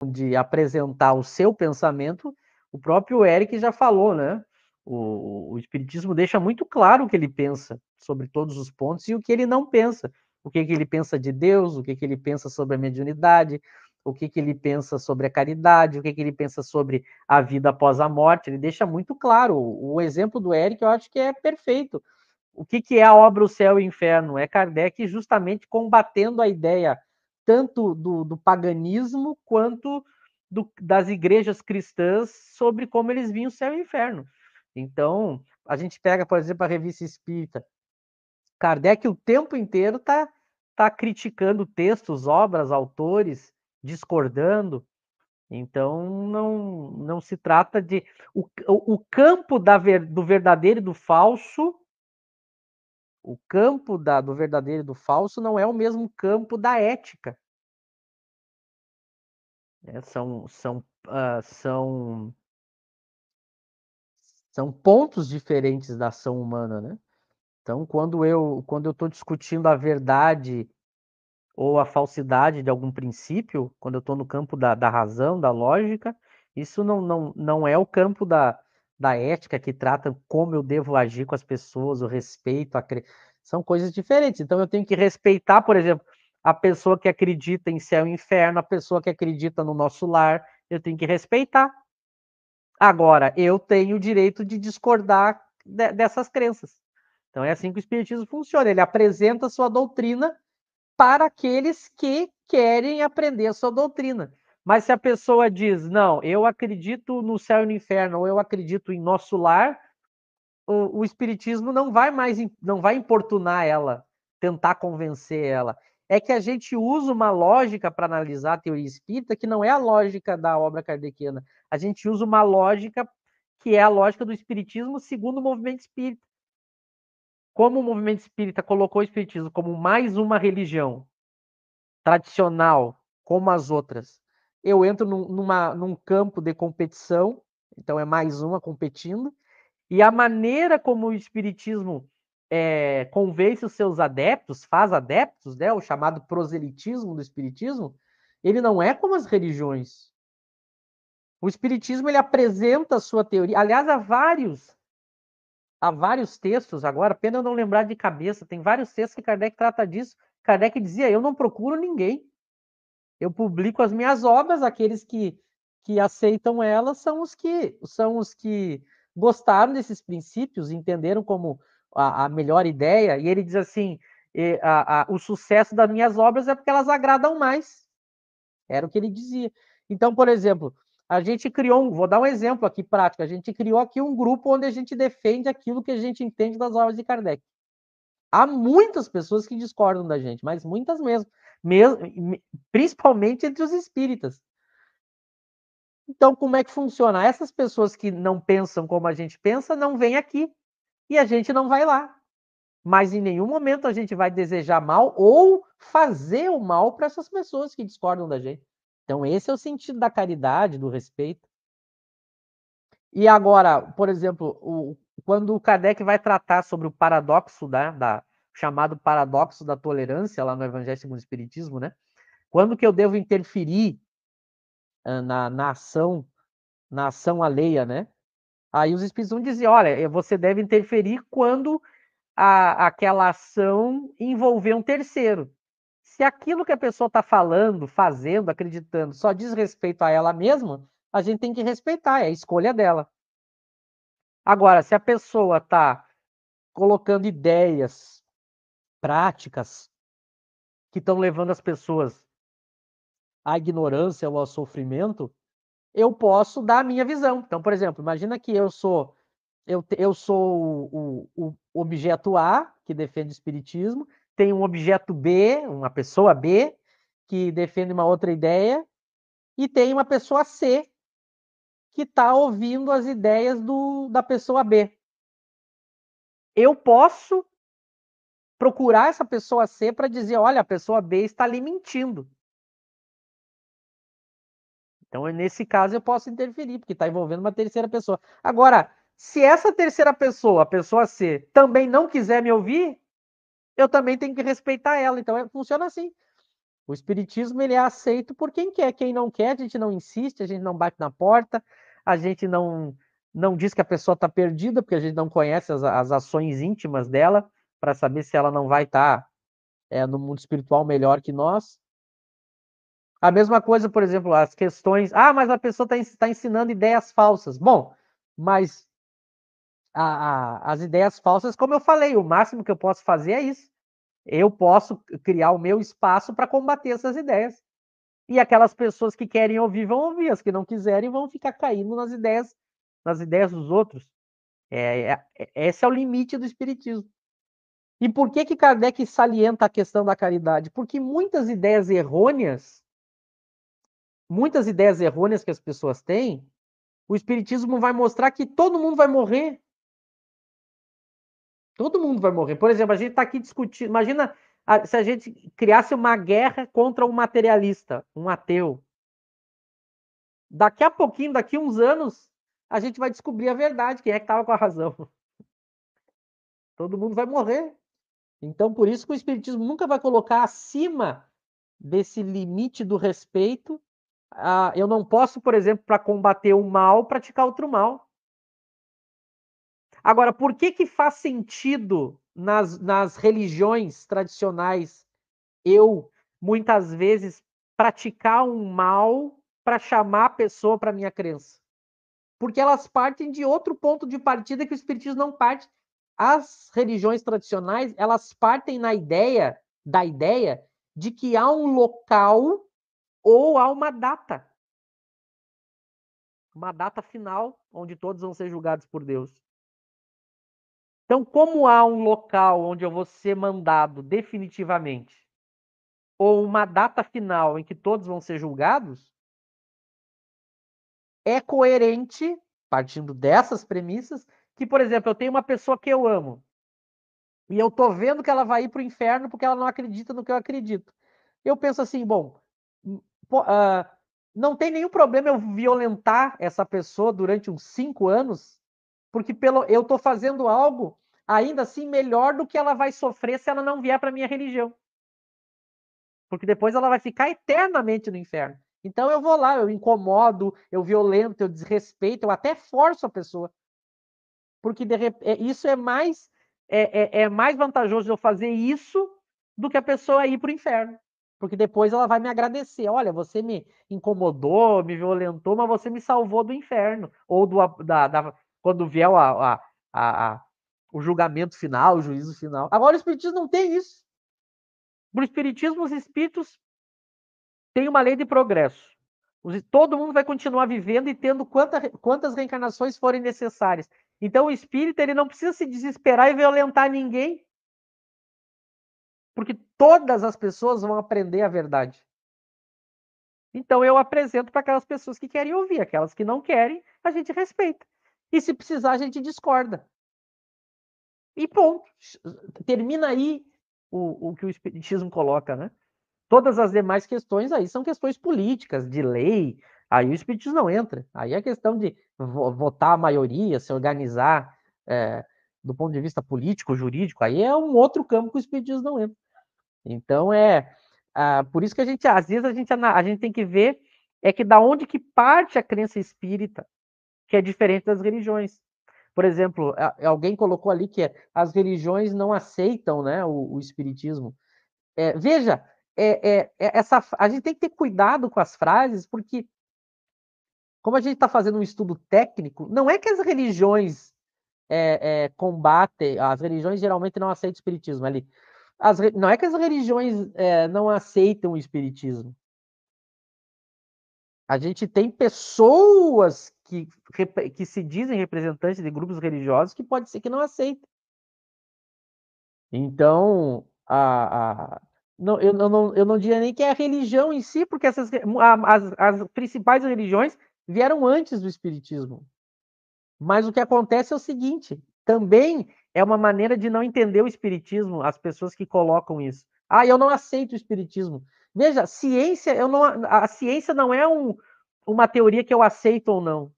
de apresentar o seu pensamento, o próprio Eric já falou, né? O Espiritismo deixa muito claro o que ele pensa sobre todos os pontos e o que ele não pensa. O que ele pensa de Deus, o que ele pensa sobre a mediunidade, o que ele pensa sobre a caridade, o que ele pensa sobre a vida após a morte. Ele deixa muito claro. O exemplo do Eric eu acho que é perfeito. O que é a obra O Céu e o Inferno? É Kardec justamente combatendo a ideia tanto do paganismo quanto das igrejas cristãs sobre como eles viam o céu e o inferno. Então, a gente pega, por exemplo, a Revista Espírita. Kardec o tempo inteiro tá criticando textos, obras, autores, discordando. Então, não se trata de... O campo do verdadeiro e do falso, o campo do verdadeiro e do falso não é o mesmo campo da ética. Né? São pontos diferentes da ação humana, né? Então, quando eu estou discutindo a verdade ou a falsidade de algum princípio, quando eu estou no campo da razão, da lógica, isso não é o campo da ética que trata como eu devo agir com as pessoas, o respeito, são coisas diferentes. Então, eu tenho que respeitar, por exemplo, a pessoa que acredita em céu e inferno, a pessoa que acredita no nosso lar, eu tenho que respeitar. Agora, eu tenho o direito de discordar dessas crenças. Então, é assim que o Espiritismo funciona. Ele apresenta a sua doutrina para aqueles que querem aprender a sua doutrina. Mas se a pessoa diz, não, eu acredito no céu e no inferno, ou eu acredito em nosso lar, o Espiritismo não vai importunar ela, tentar convencer ela. É que a gente usa uma lógica para analisar a teoria espírita que não é a lógica da obra kardeciana. A gente usa uma lógica que é a lógica do Espiritismo segundo o movimento espírita. Como o movimento espírita colocou o Espiritismo como mais uma religião tradicional, como as outras, eu entro num campo de competição, então é mais uma competindo, e a maneira como o Espiritismo convence os seus adeptos, faz adeptos, né, o chamado proselitismo do Espiritismo, ele não é como as religiões. O Espiritismo ele apresenta a sua teoria. Aliás, há vários textos, agora, pena eu não lembrar de cabeça, tem vários textos que Kardec trata disso. Kardec dizia: eu não procuro ninguém. Eu publico as minhas obras, aqueles que aceitam elas são os que gostaram desses princípios, entenderam como a melhor ideia, e ele diz assim, o sucesso das minhas obras é porque elas agradam mais, era o que ele dizia. Então, por exemplo, a gente criou, vou dar um exemplo aqui prático, a gente criou aqui um grupo onde a gente defende aquilo que a gente entende das obras de Kardec. Há muitas pessoas que discordam da gente, mas muitas mesmo, principalmente entre os espíritas. Então, como é que funciona? Essas pessoas que não pensam como a gente pensa, não vêm aqui e a gente não vai lá. Mas em nenhum momento a gente vai desejar mal ou fazer o mal para essas pessoas que discordam da gente. Então, esse é o sentido da caridade, do respeito. E agora, por exemplo, quando o Kardec vai tratar sobre o paradoxo chamado paradoxo da tolerância, lá no Evangelho segundo o Espiritismo, né? Quando que eu devo interferir na ação alheia, né? Aí os espíritos vão dizer, olha, você deve interferir quando aquela ação envolver um terceiro. Se aquilo que a pessoa está falando, fazendo, acreditando, só diz respeito a ela mesma, a gente tem que respeitar, é a escolha dela. Agora, se a pessoa está colocando ideias, práticas, que estão levando as pessoas à ignorância ou ao sofrimento, eu posso dar a minha visão. Então, por exemplo, imagina que eu sou o objeto A, que defende o espiritismo, tem um objeto B, uma pessoa B, que defende uma outra ideia, e tem uma pessoa C, que está ouvindo as ideias da pessoa B. Eu posso procurar essa pessoa C para dizer, olha, a pessoa B está lhe mentindo. Então, nesse caso, eu posso interferir, porque está envolvendo uma terceira pessoa. Agora, se essa terceira pessoa, a pessoa C, também não quiser me ouvir, eu também tenho que respeitar ela. Então, funciona assim. O espiritismo ele é aceito por quem quer, quem não quer, a gente não insiste, a gente não bate na porta, a gente não diz que a pessoa está perdida, porque a gente não conhece as ações íntimas dela para saber se ela não vai estar no mundo espiritual melhor que nós. A mesma coisa, por exemplo, as questões. Ah, mas a pessoa está ensinando ideias falsas. Bom, mas as ideias falsas, como eu falei, o máximo que eu posso fazer é isso. Eu posso criar o meu espaço para combater essas ideias. E aquelas pessoas que querem ouvir vão ouvir, as que não quiserem vão ficar caindo nas ideias dos outros. Esse é o limite do espiritismo. E por que Kardec salienta a questão da caridade? Porque muitas ideias errôneas que as pessoas têm, o espiritismo vai mostrar que todo mundo vai morrer. Todo mundo vai morrer. Por exemplo, a gente está aqui discutindo. Imagina se a gente criasse uma guerra contra um materialista, um ateu. Daqui a pouquinho, daqui a uns anos, a gente vai descobrir a verdade, quem é que estava com a razão. Todo mundo vai morrer. Então, por isso que o espiritismo nunca vai colocar acima desse limite do respeito. Eu não posso, por exemplo, para combater o mal, praticar outro mal. Agora, por que faz sentido nas religiões tradicionais eu, muitas vezes, praticar um mal para chamar a pessoa para minha crença? Porque elas partem de outro ponto de partida que o espiritismo não parte. As religiões tradicionais, elas partem da ideia de que há um local ou há uma data final onde todos vão ser julgados por Deus. Então, como há um local onde eu vou ser mandado definitivamente, ou uma data final em que todos vão ser julgados, é coerente, partindo dessas premissas, que, por exemplo, eu tenho uma pessoa que eu amo, e eu tô vendo que ela vai ir para o inferno porque ela não acredita no que eu acredito. Eu penso assim, bom, não tem nenhum problema eu violentar essa pessoa durante uns 5 anos, porque eu estou fazendo algo ainda assim melhor do que ela vai sofrer se ela não vier para minha religião. Porque depois ela vai ficar eternamente no inferno. Então eu vou lá, eu incomodo, eu violento, eu desrespeito, eu até forço a pessoa. Porque isso é mais vantajoso eu fazer isso do que a pessoa ir para o inferno. Porque depois ela vai me agradecer. Olha, você me incomodou, me violentou, mas você me salvou do inferno. Ou quando vier o julgamento final, o juízo final. Agora o Espiritismo não tem isso. Para o Espiritismo, os espíritos têm uma lei de progresso. Todo mundo vai continuar vivendo e tendo quantas reencarnações forem necessárias. Então o espírito ele não precisa se desesperar e violentar ninguém, porque todas as pessoas vão aprender a verdade. Então eu apresento para aquelas pessoas que querem ouvir, aquelas que não querem, a gente respeita. E se precisar, a gente discorda. E ponto. Termina aí o que o Espiritismo coloca, né? Todas as demais questões aí são questões políticas, de lei, aí o Espiritismo não entra. Aí é questão de votar a maioria, se organizar do ponto de vista político, jurídico, aí é um outro campo que o Espiritismo não entra. Então por isso que às vezes a gente tem que ver que da onde que parte a crença espírita, que é diferente das religiões. Por exemplo, alguém colocou ali que as religiões não aceitam, né, o espiritismo. Veja, a gente tem que ter cuidado com as frases, porque como a gente está fazendo um estudo técnico, não é que as religiões combatem, as religiões geralmente não aceitam o espiritismo ali. Não é que as religiões não aceitam o espiritismo. A gente tem pessoas que se dizem representantes de grupos religiosos que pode ser que não aceitem. Então, não, eu não diria nem que é a religião em si, porque as principais religiões vieram antes do Espiritismo. Mas o que acontece é o seguinte: também é uma maneira de não entender o Espiritismo, as pessoas que colocam isso. Ah, eu não aceito o Espiritismo. Veja, a ciência não é uma teoria que eu aceito ou não.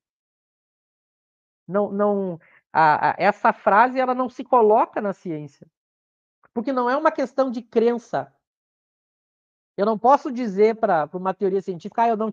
Não, não essa frase ela não se coloca na ciência. Porque não é uma questão de crença. Eu não posso dizer para uma teoria científica, eu não